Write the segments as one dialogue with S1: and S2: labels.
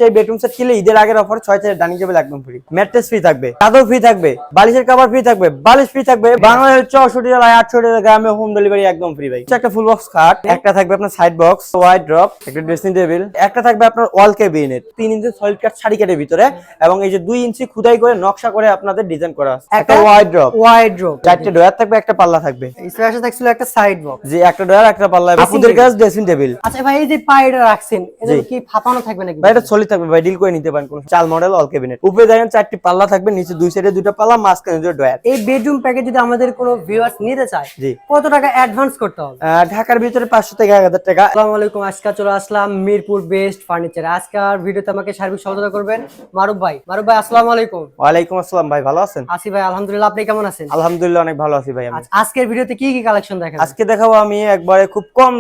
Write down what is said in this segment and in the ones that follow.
S1: এই bedroom set কিনলে ঈদের আগের অফার 6 চেয়ার ডাইনিং টেবিল একদম ফ্রি, ম্যাট্রেস ফ্রি থাকবে, চাদর ফ্রি থাকবে, বালিশের কভার ফ্রি থাকবে, বালিশ ফ্রি থাকবে। বাংলাদেশের 64 জেলায় 68 গ্রামে হোম ডেলিভারি একদম ফ্রি ভাই। একটা ফুল বক্স খাট, একটা থাকবে আপনার সাইড বক্স, ওয়াইড ড্রপ, একটা ড্রেসিং টেবিল, একটা থাকবে আপনার ওয়াল ক্যাবিনেট 3 ইঞ্চি সলিড কাট শাড়ি কাটের ভিতরে এবং এই যে 2 ইঞ্চি খোদাই করে নকশা করে আপনাদের ডিজাইন করা আছে। একটা ওয়াইড ড্রপ, চারটে ডয়ার থাকবে, একটা পাল্লা থাকবে,
S2: স্পেশাল থাকছিল একটা সাইড বক্স,
S1: জি একটা ডয়ার একটা পাল্লা, আপনাদের কাছে ড্রেসিং টেবিল।
S2: আচ্ছা ভাই এই যে পায়টা রাখছেন এটা কি ফাপানো থাকবে নাকি?
S1: ভাই এটা সলিড থাকবে ভাই, ডিল করে নিতে পারেন কোন চাল মডেল অল ক্যাবিনেট। উপরে দেখেন চারটি পাল্লা থাকবে, নিচে দুই সাইডে দুটো পাল্লা, মাঝখানে দুটো ডয়ার।
S2: এই বেডরুম প্যাকেজ যদি আমাদের কোনো ভিউয়ার্স নিতে চায়
S1: জি
S2: কত টাকা অ্যাডভান্স করতে হবে?
S1: ঢাকার ভিতরে 500 থেকে 1000 টাকা।
S2: আসসালামু আলাইকুম, আজকে চলে আসলাম মিরপুর বেস্ট ফার্নিচার। আজকের ভিডিওতে আমাকে সার্বিক সহযোগিতা করবেন মারুফ ভাই। মারুফ ভাই আসসালামু আলাইকুম।
S1: ওয়ালাইকুম আসসালাম ভাই, ভালো আছেন?
S2: আসি ভাই আলহামদুলিল্লাহ, আপনি কেমন আছেন?
S1: আলহামদুলিল্লাহ অনেক ভালো আছি ভাই আমি।
S2: আজকের ভিডিওতে কি কি কালেকশন দেখাবেন?
S1: আজকে দেখাবো আমি একবারে খুব কম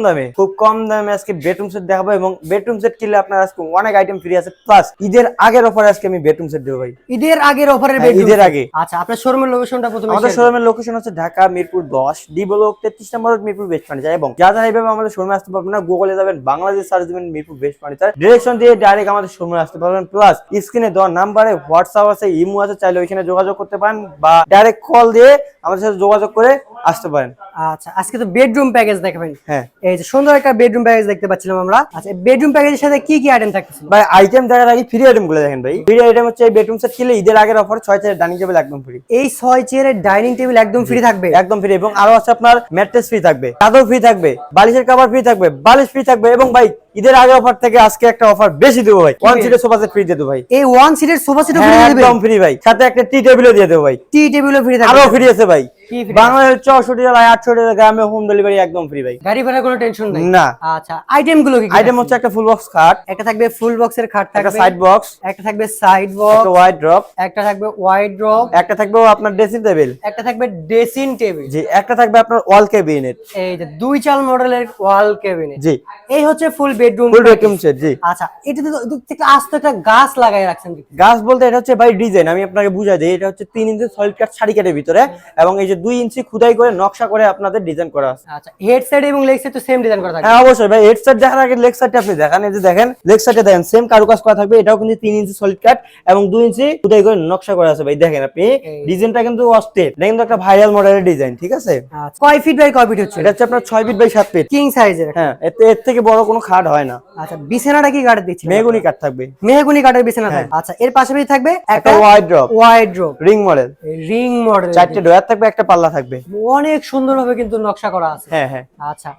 S1: দামে আজকে বেডরুম সেট দেখাবো এবং বেডরুম সেট কিনলে আপনার আজকে অনেক আইটেম ফ্রি আছে, প্লাস ঈদের আগের অফারে আজকে আমি বেডরুম সেট দেবো ভাই।
S2: ঈদের আগের অফারের
S1: হ্যাঁ,
S2: বেডরুম
S1: ঈদের আগে।
S2: আচ্ছা আপনার শোরুমের লোকেশনটা প্রথমে
S1: আমাদের শোরুমের লোকেশন হচ্ছে ঢাকা মিরপুর 10 ডি ব্লক 33 নম্বর মিরপুর বেস্ট ফার্নিচার। এবং যারা এইভাবে আমাদের শোরুমে আসতে পারবেন না, গুগলে যাবেন, বাংলাদেশ সার্চ দিবেন মিরপুর বেস্ট ফার্নিচার, ডিরেকশন দিয়ে ডাইরেক্ট আমাদের শোরুমে আসতে পারবেন। প্লাস স্ক্রিনে দেওয়া নাম্বারে হোয়াটসঅ্যাপ আছে, ইমো আছে, চাইলে ওইখানে যোগাযোগ করতে পারেন বা ডাইরেক্ট কল দিয়ে আমাদের সাথে যোগাযোগ করে আসতে পারেন।
S2: আচ্ছা আজকে তো বেডরুম প্যাকেজ দেখাবেন।
S1: হ্যাঁ
S2: এই যে সুন্দর একটা বেডরুম প্যাকেজ দেখতে পাচ্ছিলাম আমরা। আচ্ছা বেডরুম প্যাকেজের সাথে কি কি আইটেম থাকছে
S1: ভাই? আইটেম দেখার আগে ফ্রি আইটেম গুলো দেখেন ভাই। ফ্রি আইটেম হচ্ছে এই বেডরুম সেট কিনলে ঈদের আগের অফার 6 চেয়ার ডাইনিং টেবিল একদম ফ্রি।
S2: এই 6 চেয়ারের ডাইনিং টেবিল একদম ফ্রি থাকবে,
S1: একদম ফ্রি। এবং আরো আছে আপনার ম্যাট্রেস ফ্রি থাকবে, চাদর ফ্রি থাকবে, বালিশের কভার ফ্রি থাকবে, বালিশ ফ্রি থাকবে। এবং ভাই ঈদের আগে অফার থেকে আজকে একটা অফার বেশি দেবো ভাই, 1 সিটের সোফা সেট ফ্রি দিয়ে দেবো ভাই।
S2: এই 1 সিটের সোফা সেটও ফ্রি
S1: হ্যাঁ,
S2: দিবেন?
S1: একদম ফ্রি ভাই, সাথে একটা টি টেবিলও দিয়ে দেবো ভাই।
S2: টি টেবিলও ফ্রি থাকবে?
S1: আরো ফ্রি আছে ভাই।
S2: কি free?
S1: বাংলাদেশের 64 জেলায় 68 গ্রামে হোম ডেলিভারি একদম ফ্রি ভাই।
S2: গাড়ি ভাড়া কোনো টেনশন নাই
S1: না।
S2: আচ্ছা আইটেম গুলো কি কি?
S1: আইটেম হচ্ছে একটা ফুল বক্স খাট,
S2: একটা থাকবে ফুল বক্সের খাট
S1: একটা
S2: থাকবে,
S1: সাইড বক্স,
S2: একটা থাকবে সাইড বক্স,
S1: একটা ওয়াইড ড্রপ,
S2: একটা থাকবে ওয়াইড ড্রপ,
S1: একটা থাকবে আপনার ড্রেসিং টেবিল,
S2: একটা থাকবে ড্রেসিং টেবিল,
S1: জি একটা থাকবে আপনার ওয়াল ক্যাবিনেট,
S2: এই যে 2 চাল মডেলের ওয়াল ক্যাবিনেট।
S1: জি
S2: এই হচ্ছে full bedroom
S1: full bedroom set. জি
S2: আচ্ছা এটাতে তো দূর থেকে আস্ত একটা গাছ লাগাই রাখছেন।
S1: গাছ বলতে এটা হচ্ছে ভাই ডিজাইন, আমি আপনাকে বুঝাই দিই। এটা হচ্ছে 3 ইঞ্চি সলিড কাট শাড়ি কাটের ভিতরে এবং এই যে 2 ইঞ্চি খোদাই করে নকশা করে আপনাদের ডিজাইন করা আছে।
S2: আচ্ছা হেড সাইড এবং লেগ সাইড তো সেম ডিজাইন করা থাকবে?
S1: হ্যাঁ অবশ্যই ভাই, হেড সাইড দেখার আগে লেগ সাইডটা আপনি দেখেন। এই যে দেখেন লেগ সাইডে দেখেন সেম কারুকাজ করা থাকবে। এটাও কিন্তু 3 ইঞ্চি সলিড কাট এবং 2 ইঞ্চি খোদাই করে নকশা করা আছে ভাই। দেখেন আপনি ডিজাইনটা কিন্তু অস্থির, এটা কিন্তু একটা ভাইরাল মডেলের ডিজাইন, ঠিক আছে?
S2: আচ্ছা কয় ফিট বাই কয় ফিট হচ্ছে?
S1: এটা হচ্ছে আপনার 6 ফিট বাই 7 ফিট,
S2: কিং সাইজের।
S1: হ্যাঁ এর থেকে বড় কোনো খাট হয় না।
S2: আচ্ছা বিছানাটা কি কাঠ দিচ্ছেন?
S1: মেহগনি কাঠ থাকবে,
S2: মেহগনি কাঠের বিছানা থাকবে। আচ্ছা এর পাশাপাশি থাকবে
S1: একটা wide drop,
S2: wide drop
S1: ring model,
S2: ring model,
S1: চারটে ডয়ার থাকবে, একটা পাল্লা থাকবে,
S2: অনেক সুন্দরভাবে কিন্তু নকশা করা আছে।
S1: হ্যাঁ হ্যাঁ।
S2: আচ্ছা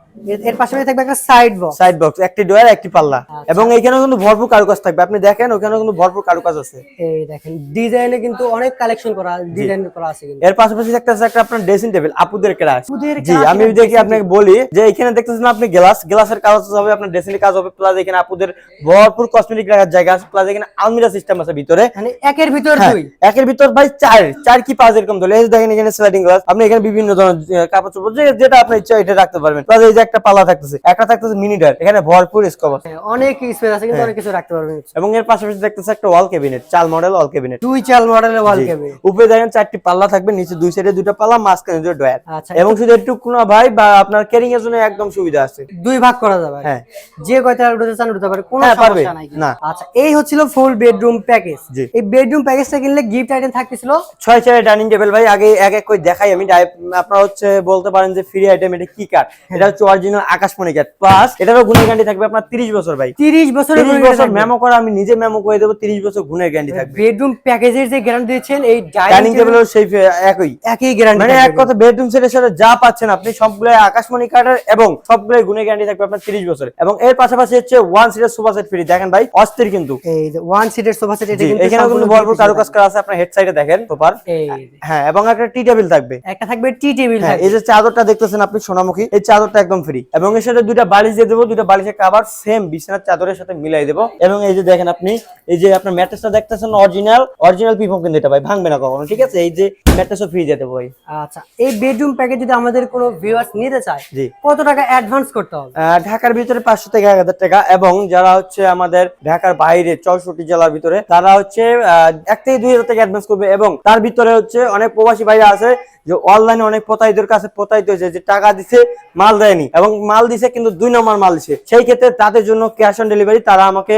S2: এর পাশাপাশি থাকবে একটা সাইড বক্স,
S1: সাইড বক্স, একটি ডয়ার একটি পাল্লা। এবং এইখানেও কিন্তু ভরপুর কারুকাজ থাকবে, আপনি দেখেন ওখানেও কিন্তু ভরপুর কারুকাজ আছে।
S2: এই দেখেন ডিজাইনে কিন্তু অনেক কালেকশন করা, ডিজাইন করা আছে কিন্তু।
S1: এর পাশাপাশি একটা আপনার ড্রেসিং টেবিল আপুদের ক্লাস।
S2: আপুদের
S1: জি
S2: ক্লাস
S1: আমি দেখি আপনাকে বলি যে এখানে দেখতেছেন আপনি গ্লাসের কাজ হবে, আপনার ড্রেসিং এর কাজ হবে, প্লাস এখানে আপুদের ভরপুর কসমেটিক রাখার জায়গা আছে, প্লাস এখানে আলমিরা সিস্টেম আছে ভিতরে।
S2: মানে একের ভিতর দুই,
S1: একের ভিতর ভাই চার কি পাঁচ এরকম ধরে। এই যে দেখেন এখানে স্লাইডিং গ্লাস, আপনি এখানে বিভিন্ন ধরনের কাপড় চোপড় যেটা আপনার ইচ্ছা এটা রাখতে পারবেন। প্লাস এই যে একটা পাল্লা থাকতেছে, একটা থাকতেছে মিনি ডয়ার, এখানে ভরপুর স্কোপ আছে,
S2: অনেক স্পেস আছে কিন্তু অনেক কিছু রাখতে পারবেন।
S1: এবং এর পাশাপাশি দেখতেছে একটা ওয়াল ক্যাবিনেট, চাল মডেল ওয়াল ক্যাবিনেট,
S2: 2 চাল মডেলের ওয়াল ক্যাবিনেট।
S1: উপরে দেখেন চারটি পাল্লা থাকবে, নিচে দুই সাইডে দুটো পাল্লা, মাঝখানে দুটো ডয়ার।
S2: আচ্ছা
S1: এবং শুধু একটু না ভাই বা আপনার ক্যারিং এর জন্য একদম সুবিধা আছে,
S2: 2 ভাগ করা যাবে।
S1: হ্যাঁ
S2: যে কয়টা উঠতে চান উঠতে পারে, কোনো
S1: পারবে
S2: সমস্যা নাই
S1: না।
S2: আচ্ছা এই হচ্ছিল ফুল বেডরুম প্যাকেজ।
S1: জি।
S2: এই বেডরুম প্যাকেজটা কিনলে গিফট আইটেম থাকতেছিল
S1: 6 চেয়ারের ডাইনিং টেবিল ভাই। আগে এক এক করে দেখাই আমি। আপনারা হচ্ছে বলতে পারেন যে ফ্রি আইটেম এটা কি কাঠ? এটা হচ্ছে অরিজিনাল আকাশমণি কাঠ, প্লাস এটারও গুণের গ্যারান্টি থাকবে আপনার 30 বছর ভাই।
S2: 30 বছরের
S1: 30 বছর মেমো করা, আমি নিজে মেমো করে দেবো, 30 বছর গুণের গ্যারান্টি থাকবে।
S2: বেডরুম প্যাকেজের যে গ্যারান্টি দিচ্ছেন এই
S1: ডাইনিং টেবিলও সেই
S2: একই গ্যারান্টি,
S1: মানে এক কথা বেডরুম সেটের সাথে যা পাচ্ছেন আপনি সবগুলো আকাশমণি কাঠের এবং সবগুলো গুণের গ্যারান্টি থাকবে আপনার 30 বছর। এবং এর পাশাপাশি হচ্ছে 1 সিটের সোফা সেট ফ্রি। দেখেন ভাই অস্থির কিন্তু
S2: এই যে 1 সিটের সোফা সেট, এটা কিন্তু
S1: এখানে কিন্তু ভরপুর কারুকাজ করা আছে, আপনার হেড সাইডে দেখেন প্রপার। হ্যাঁ এবং একটা টি টেবিল থাকবে,
S2: একটা থাকবে টি টেবিল।
S1: হ্যাঁ এই যে চাদরটা দেখতেছেন আপনি সোনামুখী, এই চাদরটা একদম ফ্রি। এবং এর সাথে দুইটা বালিশ দিয়ে দেবো, দুইটা বালিশের কভার সেম বিছানার চাদরের সাথে মিলাই দেবো। এবং এই যে দেখেন আপনি এই যে আপনার ম্যাট্রেসটা দেখতেছেন অরিজিনাল পিপম কিন্তু এটা ভাই ভাঙবে না কখনো, ঠিক আছে? এই যে ম্যাট্রেসও ফ্রি দিয়ে দেবো ভাই।
S2: আচ্ছা এই বেডরুম প্যাকেজ যদি আমাদের কোনো ভিউয়ার্স নিতে চায়
S1: জি
S2: কত টাকা অ্যাডভান্স করতে হবে?
S1: ঢাকার ভিতরে 500 থেকে 1000 টাকা। এবং যারা হচ্ছে আমাদের ঢাকার বাইরে 64 জেলার ভিতরে তারা হচ্ছে 1 থেকে 2000 টাকা অ্যাডভান্স করবে। এবং তার ভিতরে হচ্ছে অনেক প্রবাসী ভাইরা আছে যে অনলাইনে অনেক প্রতারিতদের কাছে প্রতারিত হয়েছে, যে টাকা দিছে মাল দেয়নি এবং মাল দিছে কিন্তু 2 নম্বর মাল দিছে। সেই ক্ষেত্রে তাদের জন্য ক্যাশ অন ডেলিভারি। তারা আমাকে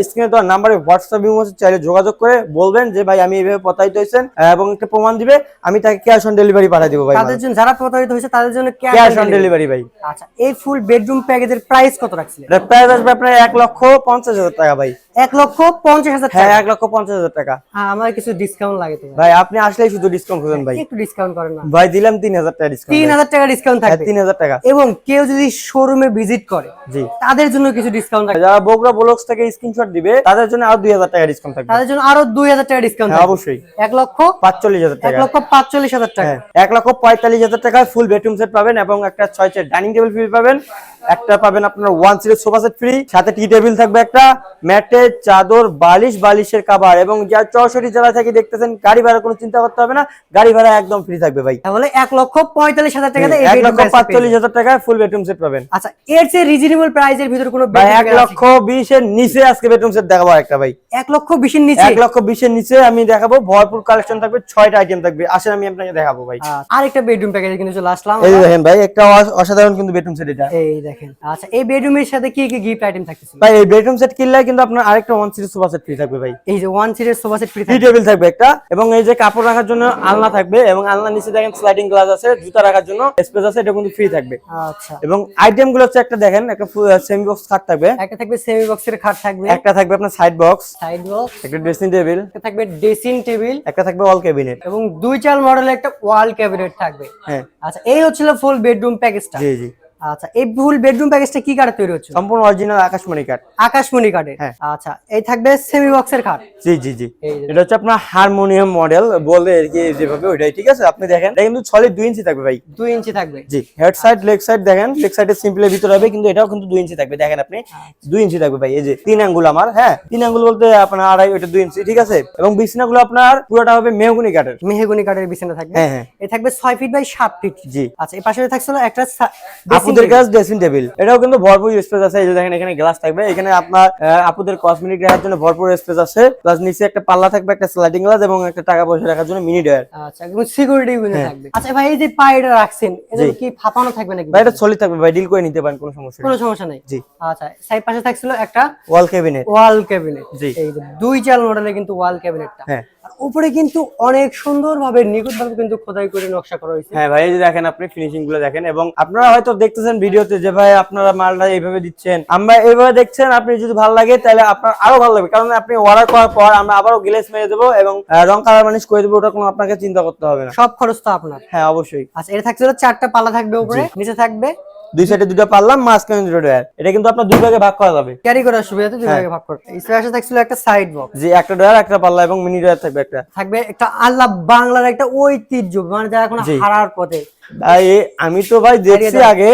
S1: স্ক্রিনে দেওয়া নাম্বারে হোয়াটসঅ্যাপ চাইলে যোগাযোগ করে বলবেন যে ভাই আমি এইভাবে প্রতারিত হয়েছেন এবং একটা প্রমাণ দিবে, আমি তাকে ক্যাশ অন ডেলিভারি পাঠিয়ে দেবো ভাই।
S2: তাদের জন্য যারা প্রতারিত হয়েছে তাদের জন্য
S1: ক্যাশ অন ডেলিভারি ভাই।
S2: আচ্ছা, এই ফুল বেডরুম প্যাকেজের প্রাইস কত রাখছিলেন?
S1: এর প্রাইস আসবে আপনার 1,50,000 টাকা ভাই।
S2: 1,50,000
S1: হ্যাঁ,
S2: টাকা।
S1: 1,50,000 টাকা।
S2: হ্যাঁ, আমার কিছু ডিসকাউন্ট লাগে তো
S1: ভাই আপনি আসলেই শুধু ডিসকাউন্ট খুঁজেন ভাই।
S2: একটু ডিসকাউন্ট করেন না
S1: ভাই দিলাম 3,000 টাকা ডিসকাউন্ট।
S2: 3,000 টাকা ডিসকাউন্ট থাকবে।
S1: 3,000 টাকা।
S2: এবং কেউ যদি শোরুমে ভিজিট করে
S1: জি,
S2: তাদের জন্য কিছু ডিসকাউন্ট থাকবে।
S1: যারা বগুড়া ব্লগস থেকে স্ক্রিনশট দিবে তাদের জন্য আরো 2,000 টাকা ডিসকাউন্ট থাকবে।
S2: তাদের জন্য আরো 2,000 টাকা ডিসকাউন্ট
S1: হ্যাঁ,
S2: থাকবে।
S1: অবশ্যই।
S2: 1,45,000
S1: টাকা।
S2: 1,45,000 টাকা।
S1: হ্যাঁ, 1,45,000 টাকায় ফুল বেডরুম সেট পাবেন এবং একটা 6 চেয়ার ডাইনিং টেবিল ফ্রি পাবেন। একটা পাবেন আপনার 1 সিটের সোফা সেট ফ্রি, সাথে টি টেবিল থাকবে একটা, ম্যাটে চাদর, বালিশের কভার। এবং যা 64 জেলা থেকে দেখতেছেন, গাড়ি ভাড়া কোনো চিন্তা করতে হবে না, গাড়ি ভাড়া একদম ফ্রি থাকবে ভাই।
S2: তাহলে 1,45,000 টাকাতে এই বেডরুম প্যাকেজ
S1: 1,45,000 টাকায় ফুল বেডরুম সেট পাবেন।
S2: আচ্ছা, এর চেয়ে রিজনেবল প্রাইসের ভিতর কোনো
S1: ভাই
S2: বেডরুম
S1: 1,20,000 এর নিচে আজকে বেডরুম সেট দেখাবো একটা ভাই।
S2: 1,20,000 এর নিচে?
S1: 1,20,000 এর নিচে আমি দেখাবো। ভরপুর কালেকশন থাকবে, 6টা আইটেম থাকবে। আসেন আমি আপনাকে দেখাবো ভাই।
S2: আরেকটা বেডরুম প্যাকেজে কিন্তু চলে আসলাম।
S1: এই দেখেন ভাই, একটা অসাধারণ কিন্তু বেডরুম সেট এটা।
S2: এই দেখেন। আচ্ছা, এই বেডরুমের সাথে কি কি গিফট আইটেম থাকতেছে?
S1: ভাই এই বেডরুম সেট কিনলে কিন্তু আপনার আরেকটা 1 সিটের সোফা সেট ফ্রি থাকবে ভাই।
S2: এই যে 1 সিটের সোফা সেট ফ্রি
S1: টি
S2: থাকবে।
S1: টেবিল থাকবে একটা, এবং এই যে কাপড় রাখার জন্য আলনা থাকবে, এবং আলনার নিচে দেখেন স্লাইডিং গ্লাস আছে, জুতা রাখার জন্য স্পেস আছে, এটা কিন্তু ফ্রি থাকবে।
S2: আচ্ছা,
S1: এবং আইটেম গুলো হচ্ছে একটা দেখেন, একটা সেমি বক্স খাট থাকবে,
S2: একটা থাকবে সেমি বক্সের খাট থাকবে,
S1: একটা থাকবে আপনার সাইড বক্স,
S2: সাইড বক্স,
S1: একটা ড্রেসিং টেবিল,
S2: একটা থাকবে ড্রেসিং টেবিল,
S1: একটা থাকবে ওয়াল ক্যাবিনেট।
S2: এবং 2 মডেলের একটা ওয়াল ক্যাবিনেট থাকবে।
S1: হ্যাঁ,
S2: আচ্ছা, এই হচ্ছিল ফুল বেডরুম প্যাকেজটা।
S1: জি জি।
S2: আচ্ছা, এই ফুল বেডরুম প্যাকেজটা কি কাঠে তৈরি হচ্ছে?
S1: সম্পূর্ণ অরিজিনাল আকাশমণি কাঠ।
S2: আকাশমণি কাঠের।
S1: হ্যাঁ।
S2: আচ্ছা, এই থাকবে সেমি বক্সের খাট।
S1: জি জি জি।
S2: এই যে।
S1: এটা হচ্ছে আপনার হারমোনিয়াম মডেল বলে আর কি, যেভাবে ওইটাই ঠিক আছে। আপনি দেখেন এটা কিন্তু সলিড 2 ইঞ্চি থাকবে ভাই।
S2: 2 ইঞ্চি থাকবে।
S1: জি, হেড সাইড লেগ সাইড দেখেন, লেগ সাইডে সিম্পলের ভিতরে হবে, কিন্তু এটাও কিন্তু 2 ইঞ্চি থাকবে। দেখেন আপনি 2 ইঞ্চি থাকবে ভাই। এই যে 3 আঙ্গুল আমার, হ্যাঁ 3 আঙ্গুল বলতে আপনার আড়াই, ওইটা 2 ইঞ্চি ঠিক আছে। এবং বিছানাগুলো আপনার পুরোটা হবে মেহগনি কাঠের।
S2: মেহগনি কাঠের বিছানা থাকবে।
S1: হ্যাঁ হ্যাঁ।
S2: এই থাকবে 6 ফিট বাই 7 ফিট।
S1: জি।
S2: আচ্ছা, এই পাশে থাকছিল একটা
S1: আপুদের কাছে ড্রেসিং টেবিল, এটাও কিন্তু ভরপুর স্পেস আছে। এই যে দেখেন এখানে গ্লাস থাকবে, এখানে আপনার আপুদের কসমেটিক রাখার জন্য ভরপুর স্পেস আছে, প্লাস নিচে একটা পাল্লা থাকবে, একটা স্লাইডিং গ্লাস, এবং একটা টাকা পয়সা রাখার জন্য মিনি ডয়ার।
S2: আচ্ছা, একদম সিকিউরিটি গুলো থাকবে। আচ্ছা ভাই, এই যে পায়টা রাখছেন, এটা কি ফাপানো থাকবে নাকি?
S1: ভাই এটা সলিড থাকবে ভাই, ডিল করে নিতে পারেন, কোনো সমস্যা নেই।
S2: কোনো সমস্যা নাই।
S1: জি।
S2: আচ্ছা, সাইড পাশে থাকছিল একটা
S1: ওয়াল ক্যাবিনেট।
S2: ওয়াল ক্যাবিনেট।
S1: জি।
S2: এই যে 2 মডেলের কিন্তু ওয়াল ক্যাবিনেটটা।
S1: হ্যাঁ।
S2: আর উপরে কিন্তু অনেক সুন্দরভাবে নিখুঁতভাবে কিন্তু খোদাই করে নকশা করা হয়েছে।
S1: হ্যাঁ ভাই, এই যে দেখেন আপনি ফিনিশিং গুলো দেখেন, এবং আপনারা হয়তো দেখতেছেন ভিডিওতে যে ভাই আপনারা মালটা এইভাবে দিচ্ছেন, আমরা এইভাবে দেখছেন। আপনি যদি ভালো লাগে তাহলে আপনার আরো ভালো লাগবে, কারণ আপনি অর্ডার করার পর আমরা আবারও গ্লেজ মেরে দেবো এবং রং কালার মানিশ করে দেবো, ওটা কোনো আপনাকে চিন্তা করতে হবে না।
S2: সব খরচ তো আপনার।
S1: হ্যাঁ অবশ্যই।
S2: আচ্ছা, এটা থাকছিল 4টা পাল্লা থাকবে উপরে, নিচে থাকবে
S1: দুই সাইডে দুটো পারলাম, মাঝখানে দুটো ডয়ার। এটা কিন্তু আপনার দুই ভাগে ভাগ করা যাবে,
S2: ক্যারি করার সুবিধাতে 2 ভাগে ভাগ করতে। এই পাশে থাকছিল একটা সাইড বক্স।
S1: জি, একটা ডয়ার, একটা পাল্লা, এবং মিনি ডয়ার থাকবে একটা।
S2: থাকবে একটা আল্লাহ বাংলার একটা ঐতিহ্য, মানে যারা এখন
S1: জি।
S2: হারার পথে।
S1: ভাই আমি তো ভাই দেখছি আগে,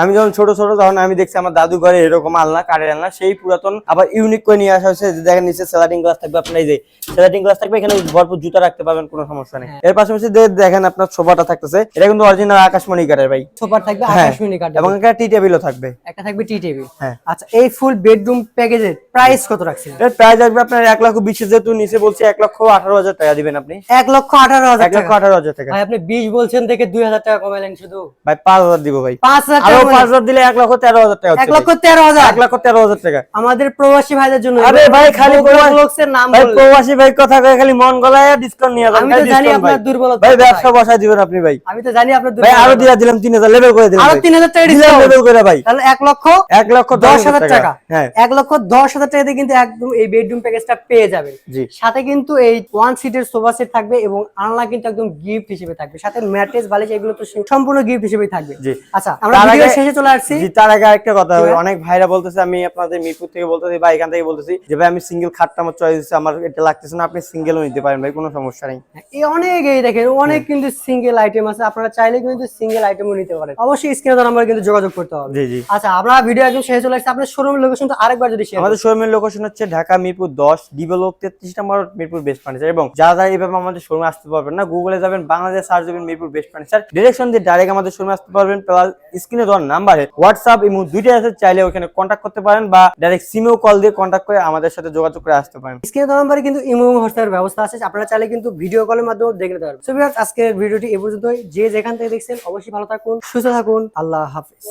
S1: আমি যখন ছোট তখন আমি দেখছি আমার দাদু ঘরে এরকম আলনা, কাঠের আলনা, সেই পুরাতন আবার ইউনিক করে নিয়ে আসা হয়েছে। যে দেখেন নিচে স্লাইডিং গ্লাস থাকবে, আপনার এই যে স্লাইডিং গ্লাস থাকবে, এখানে ভরপুর জুতা রাখতে পারবেন, কোনো সমস্যা নেই। এর পাশাপাশি দেখেন আপনার সোফাটা থাকতেছে, এটা কিন্তু অরিজিনাল আকাশমণি কাঠের ভাই।
S2: সোফা থাকবে
S1: হ্যাঁ।
S2: আকাশমণি কাঠের,
S1: এবং একটা টি টেবিলও থাকবে,
S2: একটা থাকবে টি টেবিল।
S1: হ্যাঁ।
S2: আচ্ছা, এই ফুল বেডরুম প্যাকেজের প্রাইস কত রাখছেন?
S1: এর প্রাইস আসবে আপনার 1,20,000, যেহেতু নিচে বলছি 1,18,000 টাকা দিবেন আপনি।
S2: 1,18,000 টাকা।
S1: 1,18,000 টাকা।
S2: ভাই আপনি 20 বলছেন দেখে 2,000 টাকা কমাইলেন শুধু।
S1: ভাই 5,000 দিব ভাই।
S2: 5,000
S1: আরো
S2: টাকা।
S1: 5,000 দিলে 1,13,000 টাকা হচ্ছে।
S2: 1,13,000।
S1: 1,13,000 টাকা।
S2: আমাদের প্রবাসী ভাইদের জন্য।
S1: আরে ভাই খালি
S2: লোকসের নাম
S1: ভাই
S2: বললেন।
S1: প্রবাসী ভাই কথা কয়ে খালি মন গলায় ডিসকাউন্ট নিয়ে যাবেন।
S2: আমি তো জানি আপনার দুর্বলতা
S1: ভাই
S2: কোথায়।
S1: ব্যবসা বসায় দিবেন আপনি ভাই।
S2: আমি তো জানি আপনার
S1: ভাই আরো
S2: দুর্বলতা।
S1: দিলাম 3,000 লেভেল করে দিলাম।
S2: আরো 3,000 টাকা ডিসকাউন্ট
S1: লেভেল করে ভাই।
S2: তাহলে 1,10,000 টাকা।
S1: হ্যাঁ
S2: 1,10,000 টাকা দিয়ে কিন্তু একদম এই বেডরুম প্যাকেজটা পেয়ে যাবেন।
S1: জি।
S2: সাথে কিন্তু এই 1 সিটের সোফা সেট থাকবে, এবং আলনা কিন্তু একদম গিফট হিসেবে থাকবে। সাথে ম্যাট্রেস, বালিশ এগুলো তো সম্পূর্ণ গিফট হিসেবেই থাকবে।
S1: জি।
S2: আচ্ছা, আমরা
S1: তার
S2: ভিডিও
S1: আগে-
S2: শেষে চলে আসছি।
S1: জি, তার আগে আরেকটা কথা হবে, অনেক ভাইরা বলতেছে, আমি আপনাদের মিরপুর থেকে বলতেছি বা এখান থেকে বলতেছি যে ভাই আমি সিঙ্গেল খাটটা আমার চয়েস হচ্ছে, আমার এটা লাগতেছে না, আপনি সিঙ্গেলও নিতে পারেন ভাই, কোনো সমস্যা নেই।
S2: এই অনেক, এই দেখেন অনেক কিন্তু সিঙ্গেল আইটেম আছে, আপনারা চাইলে কিন্তু সিঙ্গেল আইটেমও নিতে পারেন। অবশ্যই স্ক্রিনে দেওয়া নাম্বারে কিন্তু যোগাযোগ করতে হবে।
S1: জি জি।
S2: আচ্ছা, আমরা ভিডিও একদম শেষে চলে আসছি। আপনার শোরুমের লোকেশনটা আরেকবার যদি শেয়ার
S1: আমাদের শোরুমের লোকেশন হচ্ছে ঢাকা মিরপুর 10, ডেভেলপ 33 নম্বর, মিরপুর বেস্ট ফার্নিচার। এবং যারা যারা এইভাবে আমাদের শোরুমে আসতে পারবেন না, গুগলে যাবেন, বাংলাদেশ সার্চ দেবেন মিরপুর বেস্ট ফার্নিচার, ডিরেকশন দিয়ে ডাইরেক্ট আমাদের শোরুমে আসতে পারবেন। প্লাস স্ক্রিনে দেওয়া দেওয়ার নাম্বারে হোয়াটসঅ্যাপ ইমো দুইটাই আছে, চাইলে ওখানে কন্ট্যাক্ট করতে পারেন বা ডাইরেক্ট সিমেও কল দিয়ে কন্ট্যাক্ট করে আমাদের সাথে যোগাযোগ করে আসতে পারেন।
S2: স্ক্রিনে দেওয়া নাম্বারে কিন্তু ইমো এবং হোয়াটসঅ্যাপের ব্যবস্থা আছে, আপনারা চাইলে কিন্তু ভিডিও কলের মাধ্যমে দেখে নিতে পারবেন। সো ভিউয়ার্স, আজকের ভিডিওটি এ পর্যন্তই। যে যেখান থেকে দেখছেন অবশ্যই ভালো থাকুন, সুস্থ থাকুন। আল্লাহ হাফেজ।